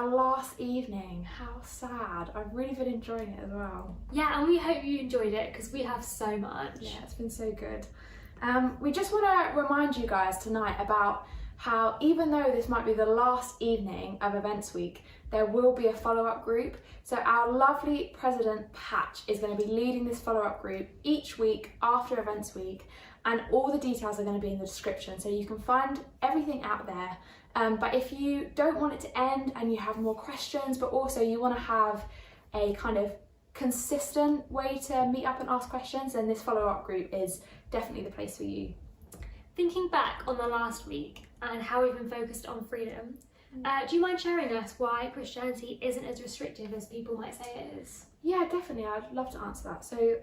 our last evening. How sad. I've really been enjoying it as well. Yeah, and we hope you enjoyed it because we have so much. Yeah, it's been so good. We just want to remind you guys tonight about how even though this might be the last evening of events week, there will be a follow-up group. So our lovely president Patch is going to be leading this follow-up group each week after events week, and all the details are going to be in the description, so you can find everything out there. But if you don't want it to end and you have more questions, but also you want to have a kind of consistent way to meet up and ask questions, then this follow-up group is definitely the place for you. Thinking back on the last week and how we've been focused on freedom, do you mind sharing us why Christianity isn't as restrictive as people might say it is? Yeah, definitely. I'd love to answer that. So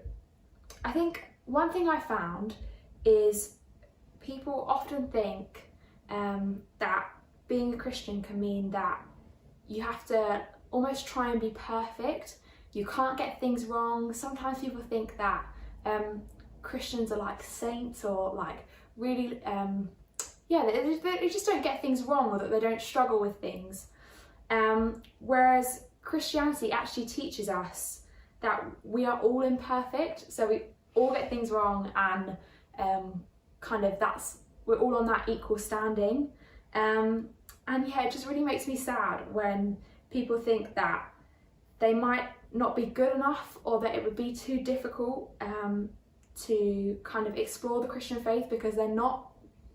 I think one thing I found is people often think that being a Christian can mean that you have to almost try and be perfect. You can't get things wrong. Sometimes people think that Christians are like saints, or like really, they just don't get things wrong, or that they don't struggle with things. Whereas Christianity actually teaches us that we are all imperfect, so we all get things wrong, and we're all on that equal standing. And yeah, it just really makes me sad when people think that they might not be good enough, or that it would be too difficult to kind of explore the Christian faith because they're not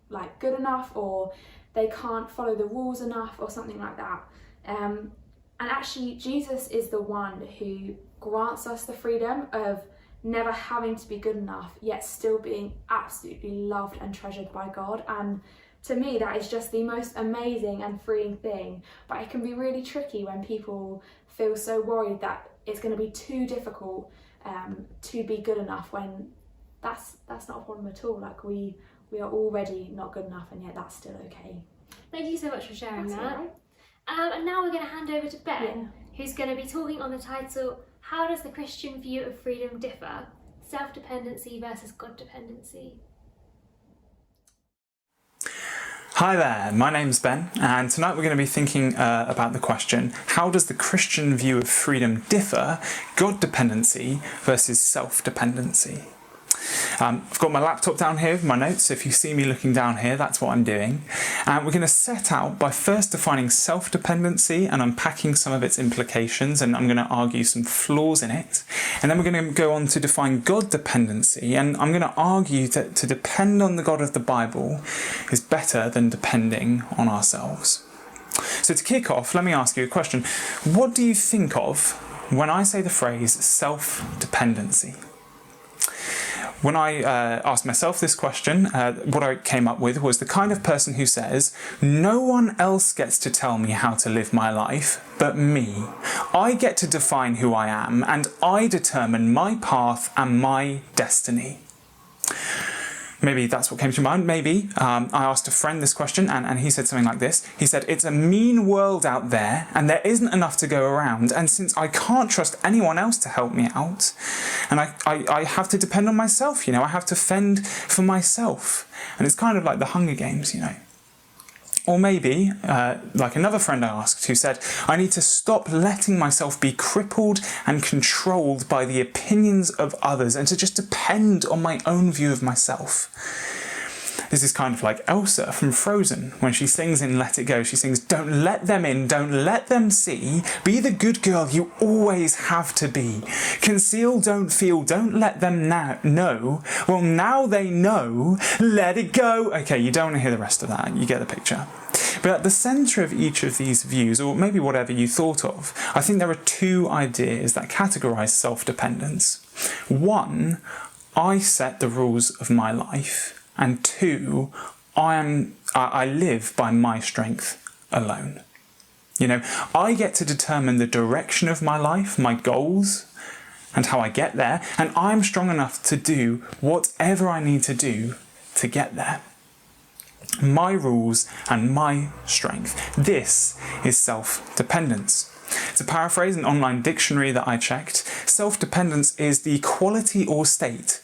like good enough, or they can't follow the rules enough, or something like that. And actually Jesus is the one who grants us the freedom of never having to be good enough, yet still being absolutely loved and treasured by God. And to me, that is just the most amazing and freeing thing. But it can be really tricky when people feel so worried that it's going to be too difficult to be good enough, when that's not a problem at all. Like we are already not good enough, and yet that's still okay. Thank you so much for sharing That's that. all right. And now we're going to hand over to Ben, who's going to be talking on the title, How Does the Christian View of Freedom Differ? Self-dependency versus God Dependency. Hi there, my name's Ben, and tonight we're going to be thinking about the question, how does the Christian view of freedom differ, God dependency versus self-dependency? I've got my laptop down here with my notes, so if you see me looking down here, that's what I'm doing. And we're going to set out by first defining self-dependency and unpacking some of its implications, and I'm going to argue some flaws in it. And then we're going to go on to define God dependency, and I'm going to argue that to depend on the God of the Bible is better than depending on ourselves. So to kick off, let me ask you a question. What do you think of when I say the phrase self-dependency? When I asked myself this question, what I came up with was the kind of person who says, no one else gets to tell me how to live my life but me. I get to define who I am, and I determine my path and my destiny. Maybe that's what came to mind. Maybe I asked a friend this question, and he said something like this. He said, it's a mean world out there and there isn't enough to go around, and since I can't trust anyone else to help me out, and I have to depend on myself, I have to fend for myself. And it's kind of like the Hunger Games, Or maybe, like another friend I asked who said, I need to stop letting myself be crippled and controlled by the opinions of others and to just depend on my own view of myself. This is kind of like Elsa from Frozen. When she sings in Let It Go, she sings, don't let them in, don't let them see. Be the good girl you always have to be. Conceal, don't feel, don't let them know. Well, now they know. Let it go. Okay, you don't want to hear the rest of that. You get the picture. But at the centre of each of these views, or maybe whatever you thought of, I think there are two ideas that categorise self-dependence. One, I set the rules of my life. And two, I live by my strength alone. I get to determine the direction of my life, my goals, and how I get there, and I'm strong enough to do whatever I need to do to get there. My rules and my strength. This is self-dependence. To paraphrase an online dictionary that I checked, self-dependence is the quality or state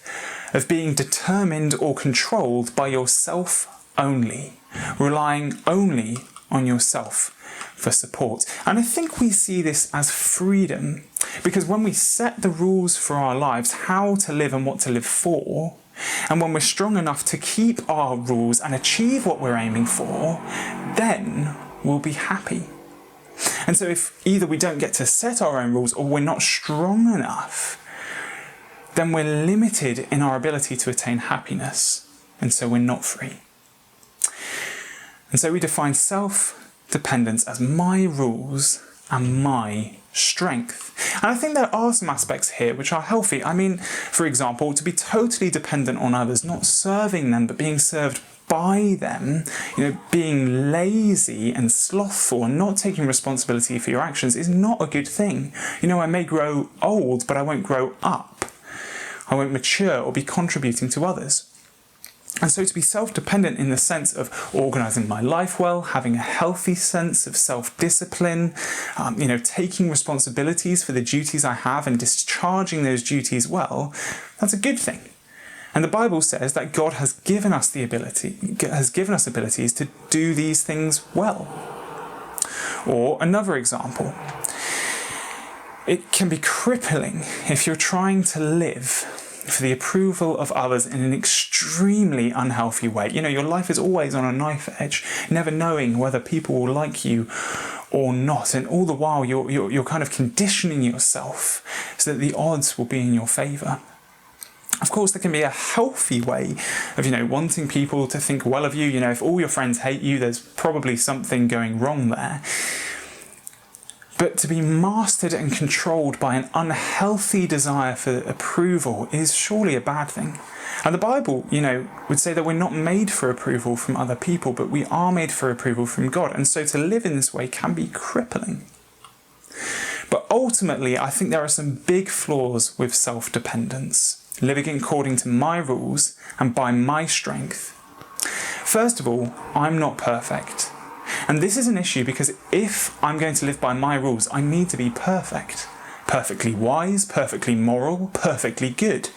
of being determined or controlled by yourself only, relying only on yourself for support. And I think we see this as freedom, because when we set the rules for our lives, how to live and what to live for, and when we're strong enough to keep our rules and achieve what we're aiming for, then we'll be happy. And so if either we don't get to set our own rules or we're not strong enough, then we're limited in our ability to attain happiness, and so we're not free. And so we define self-dependence as my rules and my strength. And I think there are some aspects here which are healthy. I mean, for example, to be totally dependent on others, not serving them, but being served by them, being lazy and slothful and not taking responsibility for your actions is not a good thing. I may grow old, but I won't grow up. I won't mature or be contributing to others. And so to be self-dependent in the sense of organising my life well, having a healthy sense of self-discipline, taking responsibilities for the duties I have and discharging those duties well, that's a good thing. And the Bible says that God has given us abilities to do these things well. Or another example, it can be crippling if you're trying to live for the approval of others in an extremely unhealthy way. Your life is always on a knife edge, never knowing whether people will like you or not. And all the while you're kind of conditioning yourself so that the odds will be in your favour. Of course, there can be a healthy way of, wanting people to think well of you. If all your friends hate you, there's probably something going wrong there. But to be mastered and controlled by an unhealthy desire for approval is surely a bad thing. And the Bible, would say that we're not made for approval from other people, but we are made for approval from God. And so to live in this way can be crippling. But ultimately, I think there are some big flaws with self-dependence, living according to my rules and by my strength. First of all, I'm not perfect. And this is an issue because if I'm going to live by my rules, I need to be perfect. Perfectly wise, perfectly moral, perfectly good.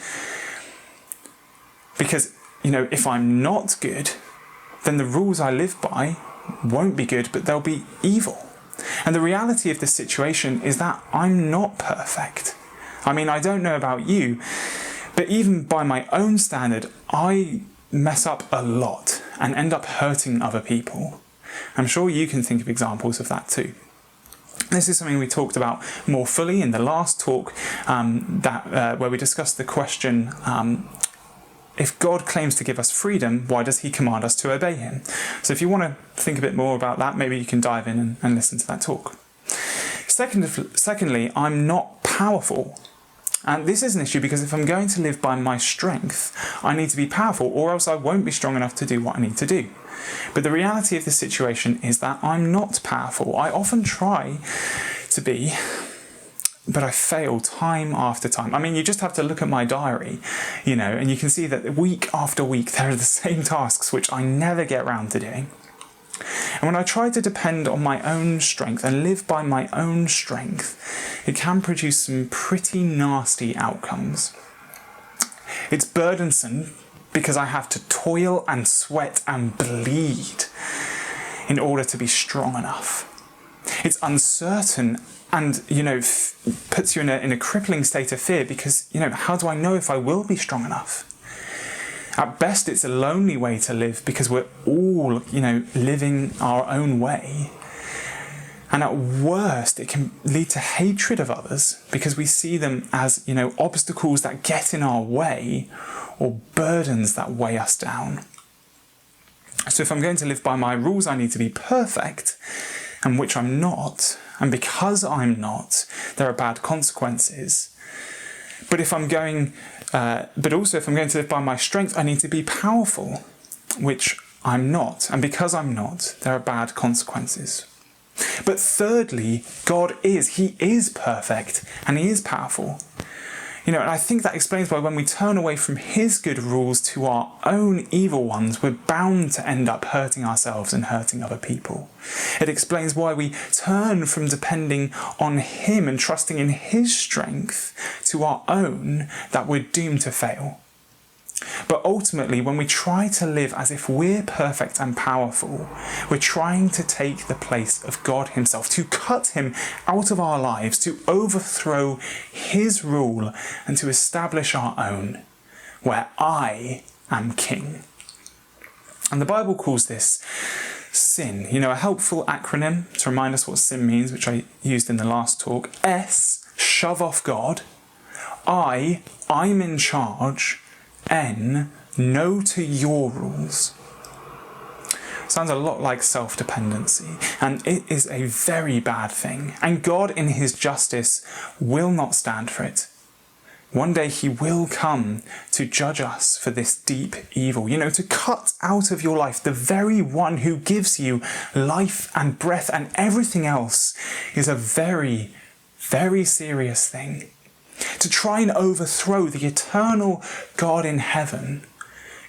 Because, if I'm not good, then the rules I live by won't be good, but they'll be evil. And the reality of this situation is that I'm not perfect. I mean, I don't know about you, but even by my own standard, I mess up a lot and end up hurting other people. I'm sure you can think of examples of that too. This is something we talked about more fully in the last talk, where we discussed the question, if God claims to give us freedom, why does he command us to obey him? So if you want to think a bit more about that, maybe you can dive in and listen to that talk. Secondly, I'm not powerful. And this is an issue because if I'm going to live by my strength, I need to be powerful, or else I won't be strong enough to do what I need to do. But the reality of the situation is that I'm not powerful. I often try to be, but I fail time after time. I mean, you just have to look at my diary, and you can see that week after week there are the same tasks which I never get round to doing. And when I try to depend on my own strength and live by my own strength, it can produce some pretty nasty outcomes. It's burdensome because I have to toil and sweat and bleed in order to be strong enough. It's uncertain and, puts you in a crippling state of fear because, how do I know if I will be strong enough? At best, it's a lonely way to live because we're all, living our own way. And at worst, it can lead to hatred of others because we see them as, obstacles that get in our way or burdens that weigh us down. So if I'm going to live by my rules, I need to be perfect, and which I'm not. And because I'm not, there are bad consequences. But also if I'm going to live by my strength, I need to be powerful, which I'm not. And because I'm not, there are bad consequences. But thirdly, He is perfect and he is powerful. And I think that explains why when we turn away from his good rules to our own evil ones, we're bound to end up hurting ourselves and hurting other people. It explains why we turn from depending on him and trusting in his strength to our own, that we're doomed to fail. But ultimately, when we try to live as if we're perfect and powerful, we're trying to take the place of God himself, to cut him out of our lives, to overthrow his rule and to establish our own, where I am king. And the Bible calls this sin. You know, a helpful acronym to remind us what sin means, which I used in the last talk. S, shove off God. I, I'm in charge. N, no to your rules. Sounds a lot like self-dependency, and it is a very bad thing. And God, in his justice, will not stand for it. One day he will come to judge us for this deep evil. You know, to cut out of your life the very one who gives you life and breath and everything else is a very, very serious thing. To try and overthrow the eternal God in heaven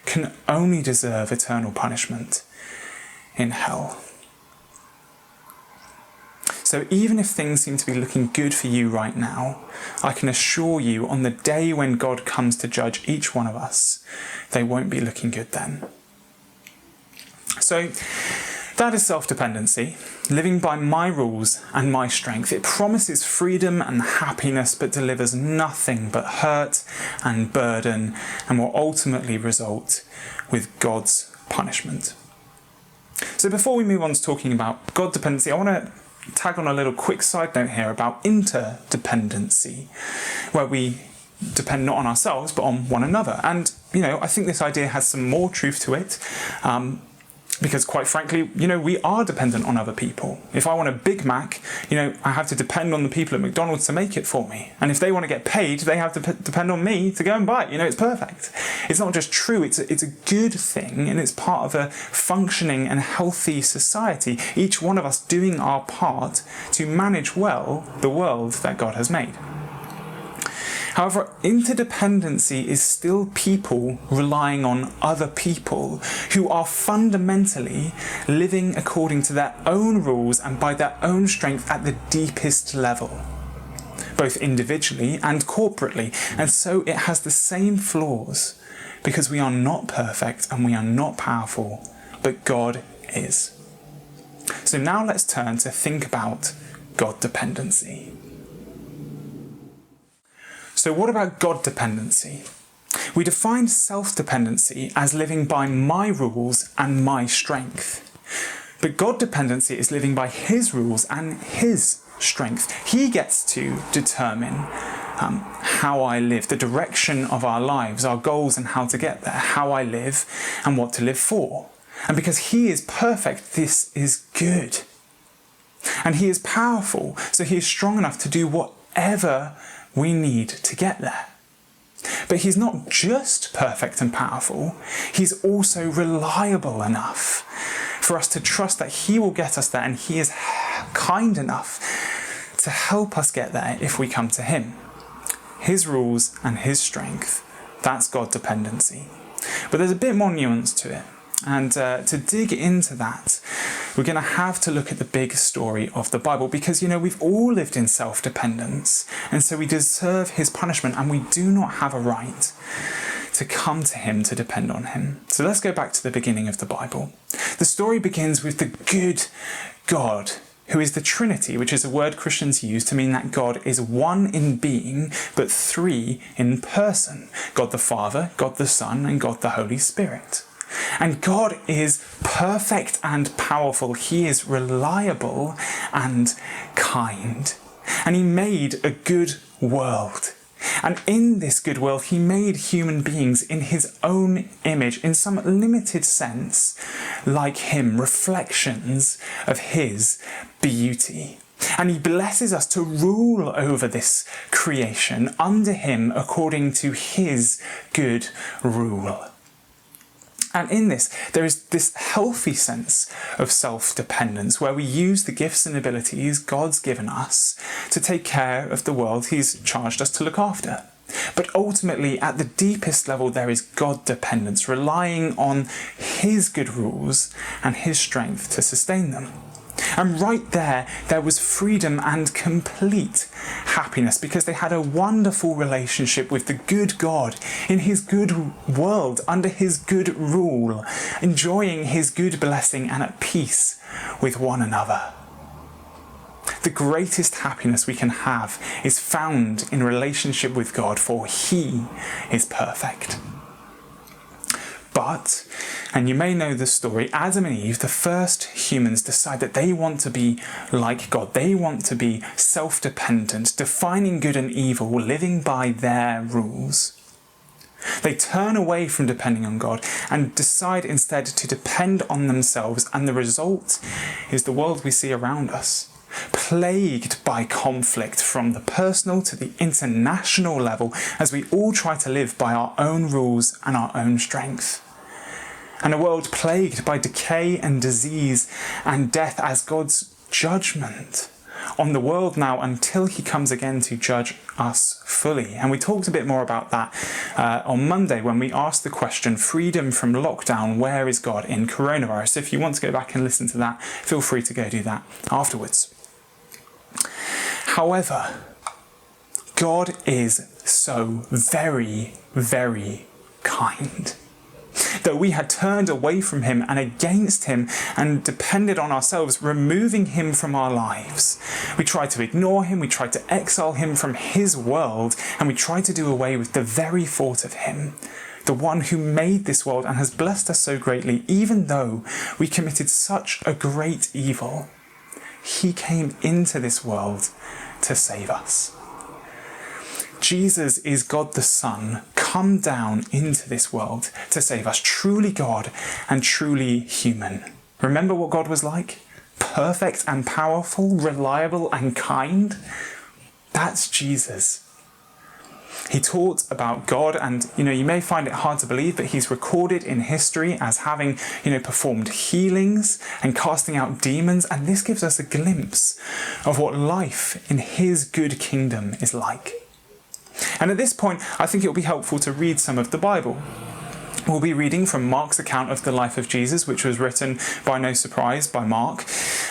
can only deserve eternal punishment in hell. So even if things seem to be looking good for you right now, I can assure you on the day when God comes to judge each one of us, they won't be looking good then. So that is self-dependency, living by my rules and my strength. It promises freedom and happiness, but delivers nothing but hurt and burden, and will ultimately result with God's punishment. So before we move on to talking about God dependency, I want to tag on a little quick side note here about interdependency, where we depend not on ourselves but on one another. And, you know, I think this idea has some more truth to it, because quite frankly, you know, we are dependent on other people. If I want a Big Mac, you know, I have to depend on the people at McDonald's to make it for me. And if they want to get paid, they have to depend on me to go and buy it. You know, it's perfect. It's not just true, it's a good thing, and it's part of a functioning and healthy society, each one of us doing our part to manage well the world that God has made. However, interdependency is still people relying on other people who are fundamentally living according to their own rules and by their own strength at the deepest level, both individually and corporately. And so it has the same flaws, because we are not perfect and we are not powerful, but God is. So now let's turn to think about God dependency. So what about God dependency? We define self-dependency as living by my rules and my strength. But God dependency is living by his rules and his strength. He gets to determine how I live, the direction of our lives, our goals and how to get there, how I live and what to live for. And because he is perfect, this is good. And he is powerful, so he is strong enough to do whatever we need to get there. But he's not just perfect and powerful, he's also reliable enough for us to trust that he will get us there, and he is kind enough to help us get there if we come to him. His rules and his strength, that's God dependency. But there's a bit more nuance to it. And to dig into that, we're going to have to look at the big story of the Bible, because, you know, we've all lived in self-dependence, and so we deserve his punishment, and we do not have a right to come to him to depend on him. So let's go back to the beginning of the Bible. The story begins with the good God, who is the Trinity, which is a word Christians use to mean that God is one in being, but three in person. God the Father, God the Son, and God the Holy Spirit. And God is perfect and powerful. He is reliable and kind. And he made a good world. And in this good world, he made human beings in his own image, in some limited sense, like him, reflections of his beauty. And he blesses us to rule over this creation under him according to his good rule. And in this, there is this healthy sense of self-dependence where we use the gifts and abilities God's given us to take care of the world he's charged us to look after. But ultimately, at the deepest level, there is God dependence, relying on his good rules and his strength to sustain them. And right there was freedom and complete happiness because they had a wonderful relationship with the good God in his good world, under his good rule, enjoying his good blessing and at peace with one another. The greatest happiness we can have is found in relationship with God, for he is perfect. But, and you may know the story, Adam and Eve, the first humans, decide that they want to be like God. They want to be self-dependent, defining good and evil, living by their rules. They turn away from depending on God and decide instead to depend on themselves, and the result is the world we see around us, plagued by conflict from the personal to the international level as we all try to live by our own rules and our own strength. And a world plagued by decay and disease and death as God's judgment on the world now until he comes again to judge us fully. And we talked a bit more about that on Monday when we asked the question, freedom from lockdown, where is God in coronavirus? So if you want to go back and listen to that, feel free to go do that afterwards. However, God is so very, very kind. Though we had turned away from him and against him and depended on ourselves, removing him from our lives, we tried to ignore him, we tried to exile him from his world, and we tried to do away with the very thought of him, the one who made this world and has blessed us so greatly. Even though we committed such a great evil, he came into this world to save us. Jesus is God the Son, come down into this world to save us, truly God and truly human. Remember what God was like? Perfect and powerful, reliable and kind. That's Jesus. He taught about God, and you may find it hard to believe, but he's recorded in history as having performed healings and casting out demons, and this gives us a glimpse of what life in his good kingdom is like. And at this point, I think it will be helpful to read some of the Bible. We'll be reading from Mark's account of the life of Jesus, which was written, by no surprise, by Mark,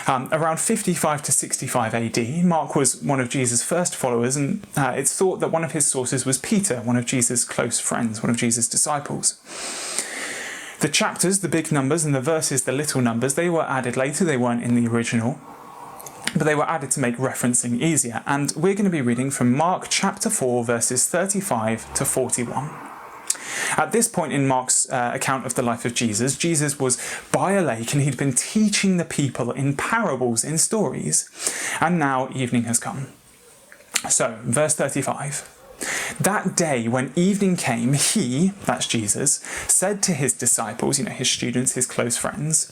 around 55 to 65 AD. Mark was one of Jesus' first followers, and it's thought that one of his sources was Peter, one of Jesus' close friends, one of Jesus' disciples. The chapters, the big numbers, and the verses, the little numbers, they were added later. They weren't in the original, but they were added to make referencing easier. And we're going to be reading from Mark chapter 4, verses 35 to 41. At this point in Mark's account of the life of Jesus, Jesus was by a lake and he'd been teaching the people in parables, in stories. And now evening has come. So, verse 35. That day when evening came, he, that's Jesus, said to his disciples, his students, his close friends,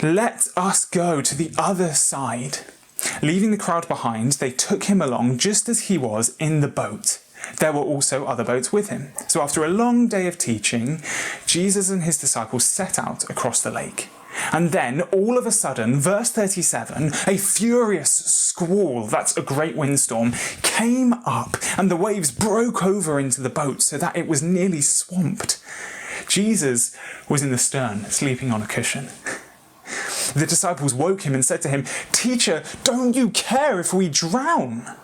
"Let us go to the other side." Leaving the crowd behind, they took him along just as he was in the boat. There were also other boats with him. So after a long day of teaching, Jesus and his disciples set out across the lake. And then, all of a sudden, verse 37, a furious squall, that's a great windstorm, came up and the waves broke over into the boat so that it was nearly swamped. Jesus was in the stern, sleeping on a cushion. The disciples woke him and said to him, "Teacher, don't you care if we drown?"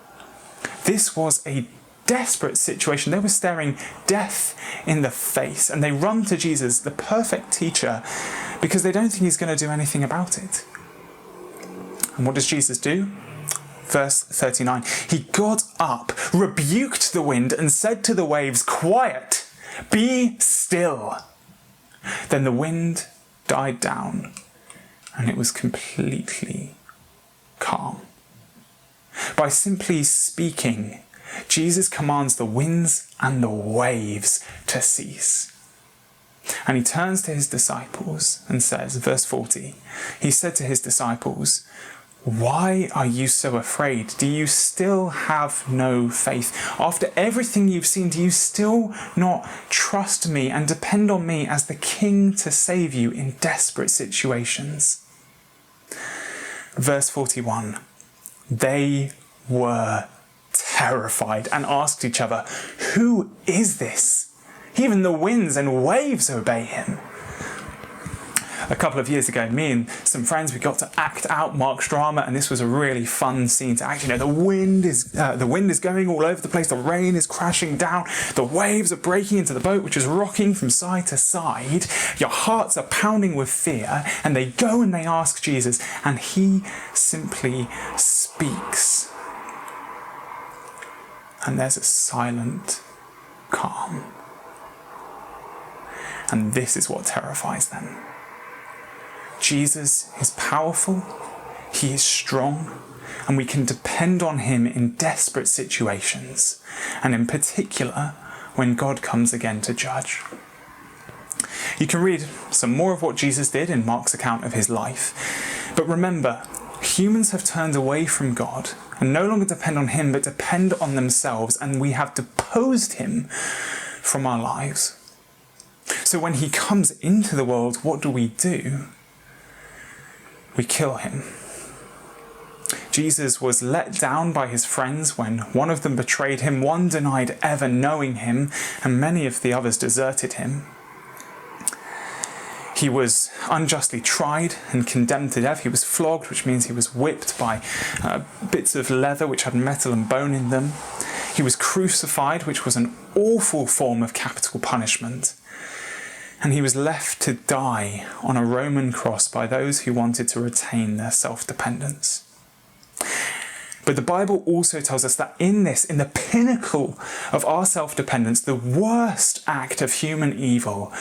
This was a desperate situation. They were staring death in the face, and they run to Jesus, the perfect teacher, because they don't think he's going to do anything about it. And what does Jesus do? Verse 39, he got up, rebuked the wind, and said to the waves, "Quiet, be still." Then the wind died down, and it was completely calm. By simply speaking, Jesus commands the winds and the waves to cease. And he turns to his disciples and says, verse 40, he said to his disciples, "Why are you so afraid? Do you still have no faith? After everything you've seen, do you still not trust me and depend on me as the King to save you in desperate situations?" Verse 41, they were terrified and asked each other, "Who is this? Even the winds and waves obey him." a couple of years ago, me and some friends, we got to act out Mark's drama, and this was a really fun scene to act. You know, the wind is going all over the place, the rain is crashing down, the waves are breaking into the boat, which is rocking from side to side. Your hearts are pounding with fear, and they go and they ask Jesus, and he simply speaks. And there's a silent calm. And this is what terrifies them. Jesus is powerful, he is strong, and we can depend on him in desperate situations, and in particular, when God comes again to judge. You can read some more of what Jesus did in Mark's account of his life, but remember, humans have turned away from God and no longer depend on him, but depend on themselves, and we have deposed him from our lives. So when he comes into the world, what do? We kill him. Jesus was let down by his friends when one of them betrayed him, one denied ever knowing him, and many of the others deserted him. He was unjustly tried and condemned to death. He was flogged, which means he was whipped by bits of leather which had metal and bone in them. He was crucified, which was an awful form of capital punishment. And he was left to die on a Roman cross by those who wanted to retain their self-dependence. But the Bible also tells us that in the pinnacle of our self-dependence, the worst act of human evil,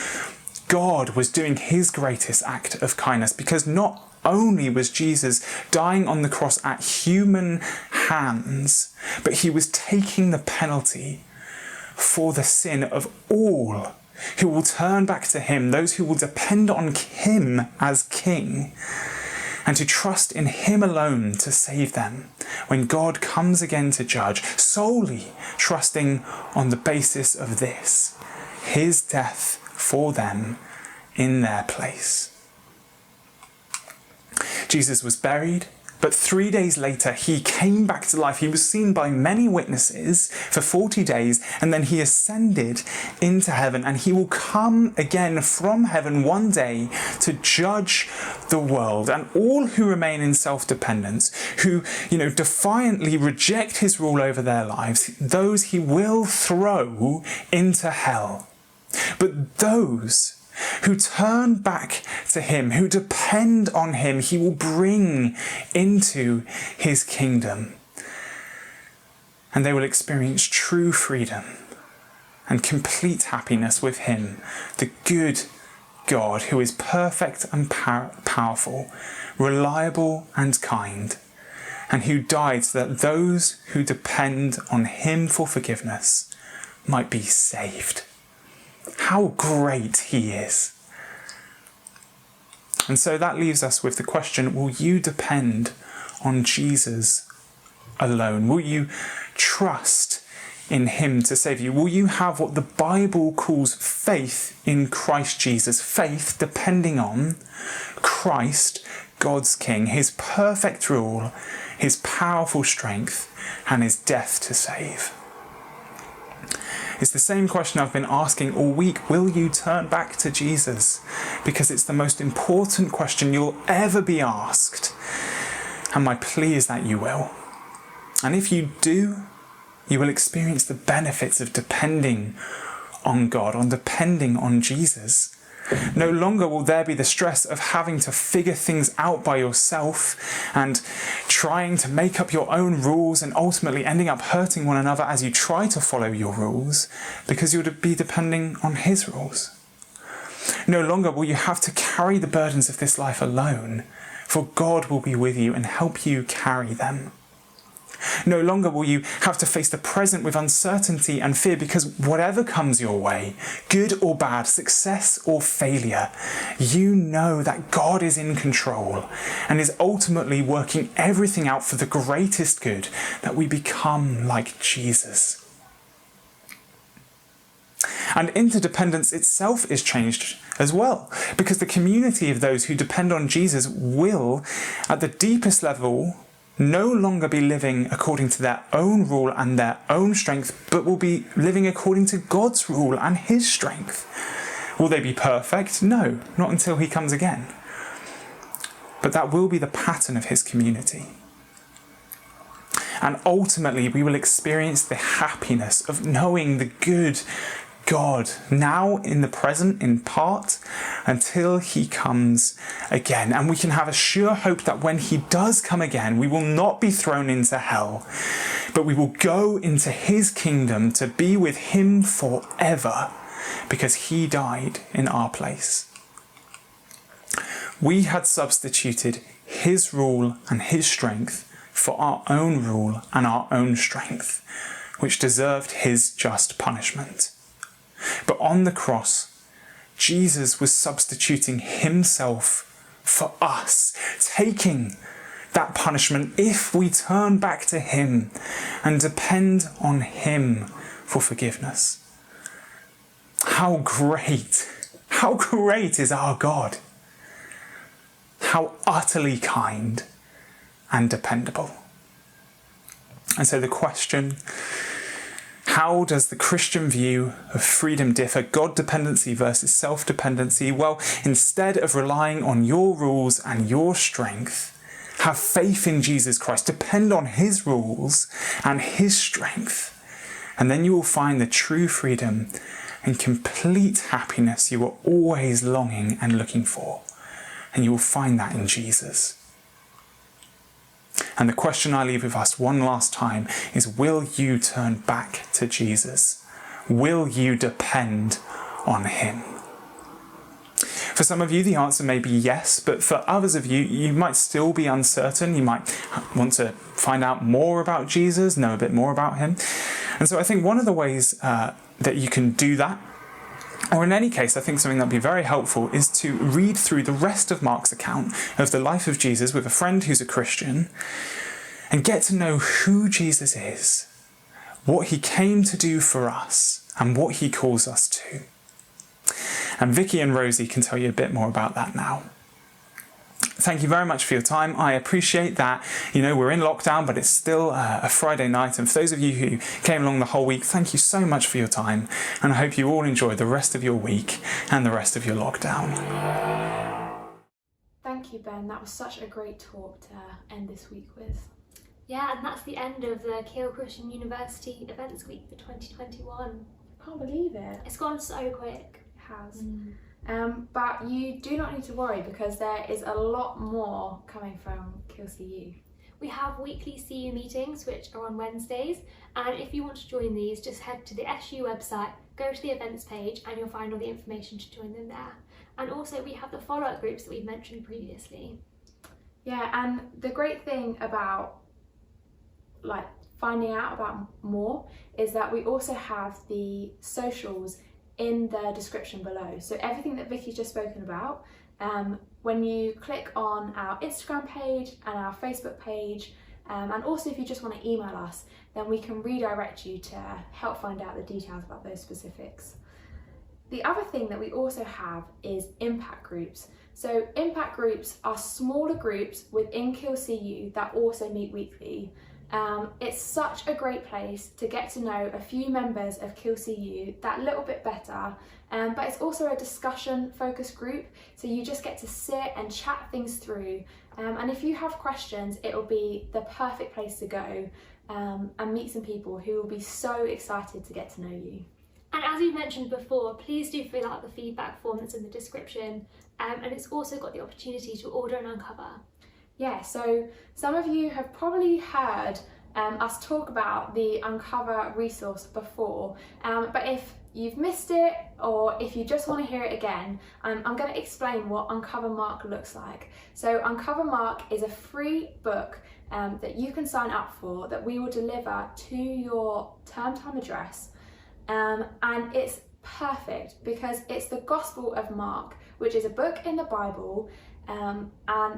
God was doing his greatest act of kindness, because not only was Jesus dying on the cross at human hands, but he was taking the penalty for the sin of all who will turn back to him, those who will depend on him as king, and to trust in him alone to save them when God comes again to judge, solely trusting on the basis of this, his death for them in their place. Jesus was buried, but 3 days later he came back to life. He was seen by many witnesses for 40 days, and then he ascended into heaven, and he will come again from heaven one day to judge the world. And all who remain in self-dependence, who, defiantly reject his rule over their lives, those he will throw into hell. But those who turn back to him, who depend on him, he will bring into his kingdom. And they will experience true freedom and complete happiness with him, the good God who is perfect and powerful, reliable and kind, and who died so that those who depend on him for forgiveness might be saved. How great he is. And so that leaves us with the question, will you depend on Jesus alone? Will you trust in him to save you? Will you have what the Bible calls faith in Christ Jesus? Faith depending on Christ, God's King, his perfect rule, his powerful strength, and his death to save. It's the same question I've been asking all week. Will you turn back to Jesus? Because it's the most important question you'll ever be asked. And my plea is that you will. And if you do, you will experience the benefits of depending on God, on depending on Jesus. No longer will there be the stress of having to figure things out by yourself and trying to make up your own rules and ultimately ending up hurting one another as you try to follow your rules, because you'll be depending on his rules. No longer will you have to carry the burdens of this life alone, for God will be with you and help you carry them. No longer will you have to face the present with uncertainty and fear, because whatever comes your way, good or bad, success or failure, you know that God is in control and is ultimately working everything out for the greatest good, that we become like Jesus. And interdependence itself is changed as well, because the community of those who depend on Jesus will, at the deepest level, no longer be living according to their own rule and their own strength, but will be living according to God's rule and his strength. Will they be perfect? No, not until he comes again. but that will be the pattern of his community. And ultimately, we will experience the happiness of knowing the good God, now in the present in part, until he comes again. And we can have a sure hope that when he does come again, we will not be thrown into hell, but we will go into his kingdom to be with him forever, because he died in our place. We had substituted his rule and his strength for our own rule and our own strength, which deserved his just punishment. But on the cross, Jesus was substituting himself for us, taking that punishment if we turn back to him and depend on him for forgiveness. How great is our God! How utterly kind and dependable. And so the question, how does the Christian view of freedom differ? God dependency versus self-dependency? Well, instead of relying on your rules and your strength, have faith in Jesus Christ. Depend on his rules and his strength. And then you will find the true freedom and complete happiness you are always longing and looking for. And you will find that in Jesus. And the question I leave with us one last time is, will you turn back to Jesus? Will you depend on him? For some of you, the answer may be yes, but for others of you, you might still be uncertain. You might want to find out more about Jesus, know a bit more about him. And so I think one of the ways that you can do that, or in any case, I think something that would be very helpful, is to read through the rest of Mark's account of the life of Jesus with a friend who's a Christian and get to know who Jesus is, what he came to do for us, and what he calls us to. And Vicky and Rosie can tell you a bit more about that now. Thank you very much for your time. I appreciate that, we're in lockdown, but it's still a Friday night. And for those of you who came along the whole week, thank you so much for your time. And I hope you all enjoy the rest of your week and the rest of your lockdown. Thank you, Ben. That was such a great talk to end this week with. Yeah, and that's the end of the Keele Christian University Events Week for 2021. Can't believe it. It's gone so quick. It has. But you do not need to worry, because there is a lot more coming from Keele CU. We have weekly CU meetings, which are on Wednesdays, and if you want to join these, just head to the SU website, go to the events page, and you'll find all the information to join them there. And also we have the follow-up groups that we've mentioned previously. Yeah, and the great thing about finding out about more is that we also have the socials in the description below. So everything that Vicky's just spoken about, when you click on our Instagram page and our Facebook page, and also if you just want to email us, then we can redirect you to help find out the details about those specifics. The other thing that we also have is impact groups. So impact groups are smaller groups within Keele CU that also meet weekly. It's such a great place to get to know a few members of Keele CU that little bit better, but it's also a discussion focused group, so you just get to sit and chat things through, and if you have questions, it will be the perfect place to go and meet some people who will be so excited to get to know you. And as we mentioned before, please do fill out the feedback form that's in the description, and it's also got the opportunity to order and uncover. Yeah, so some of you have probably heard us talk about the Uncover resource before, but if you've missed it or if you just want to hear it again, I'm going to explain what Uncover Mark looks like. So Uncover Mark is a free book that you can sign up for, that we will deliver to your term time address, and it's perfect because it's the Gospel of Mark, which is a book in the Bible. And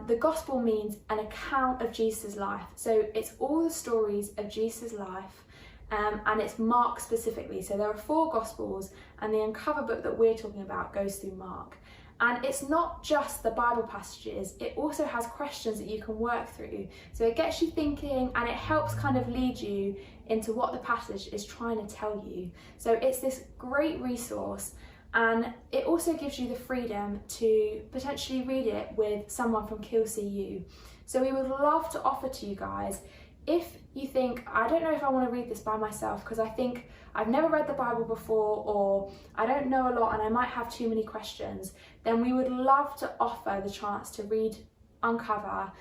the gospel means an account of Jesus' life. So it's all the stories of Jesus' life, and it's Mark specifically. So there are 4 gospels, and the Uncover book that we're talking about goes through Mark. And it's not just the Bible passages, it also has questions that you can work through. So it gets you thinking, and it helps kind of lead you into what the passage is trying to tell you. So it's this great resource and it also gives you the freedom to potentially read it with someone from Keele CU. So we would love to offer to you guys, if you think, I don't know if I want to read this by myself because I think I've never read the Bible before, or I don't know a lot and I might have too many questions, then we would love to offer the chance to read Uncover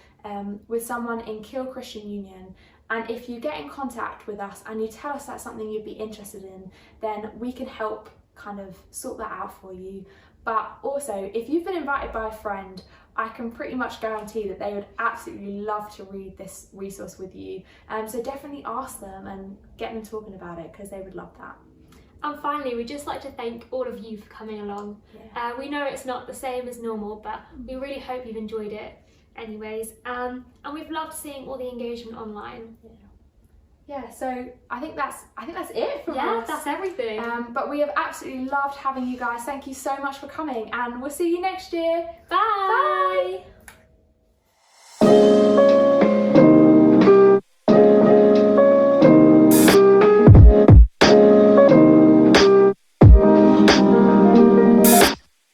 with someone in Keele Christian Union. And if you get in contact with us and you tell us that's something you'd be interested in, then we can help kind of sort that out for you. But also, if you've been invited by a friend, I can pretty much guarantee that they would absolutely love to read this resource with you. So definitely ask them and get them talking about it, because they would love that. And finally, we'd just like to thank all of you for coming along. Yeah. We know it's not the same as normal, but we really hope you've enjoyed it anyways. And we've loved seeing all the engagement online. Yeah, so I think that's it from us. Yeah, that's everything. But we have absolutely loved having you guys. Thank you so much for coming, and we'll see you next year. Bye! Bye!